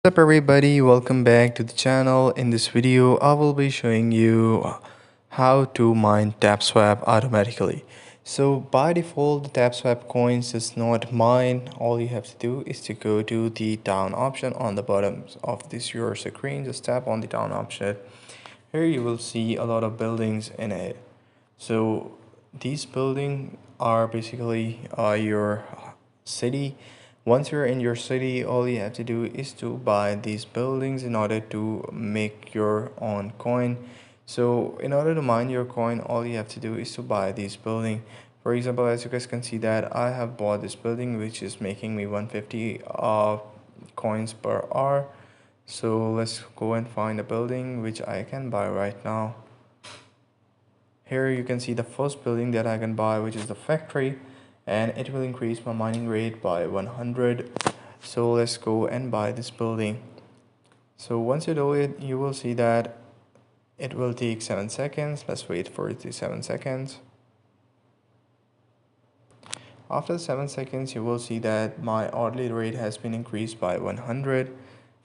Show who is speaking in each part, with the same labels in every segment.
Speaker 1: What's up everybody, welcome back to the channel. In this video I will be showing you how to mine Tapswap automatically. So by default the Tapswap coins does not mine. All you have to do is to go to the down option on the bottom of this your screen. Just tap on the down option. Here you will see a lot of buildings in it. So these buildings are basically your city. Once you're in your city, all you have to do is to buy these buildings in order to make your own coin. So in order to mine your coin, all you have to do is to buy these building. For example, as you guys can see that I have bought this building which is making me 150 coins per hour. So let's go and find a building which I can buy right now. Here you can see the first building that I can buy, which is the factory, and it will increase my mining rate by 100. So let's go and buy this building. So once you do it, you will see that it will take 7 seconds. Let's wait for the 7 seconds. After 7 seconds, you will see that my hourly rate has been increased by 100.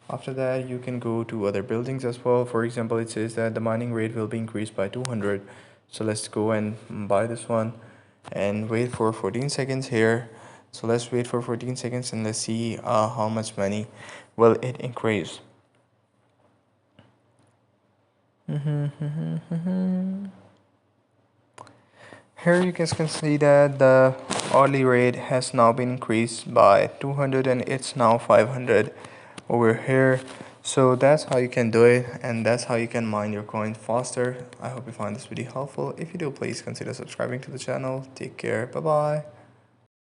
Speaker 1: After that, you can go to other buildings as well. For example, it says that the mining rate will be increased by 200. So let's go and buy this one and wait for 14 seconds here. So let's wait for 14 seconds and let's see how much money will it increase. Here you guys can see that the hourly rate has now been increased by 200 and it's now 500 over here. So that's how you can do it, and that's how you can mine your coin faster. I hope you find this video helpful. If you do, please consider subscribing to the channel. Take care. Bye bye.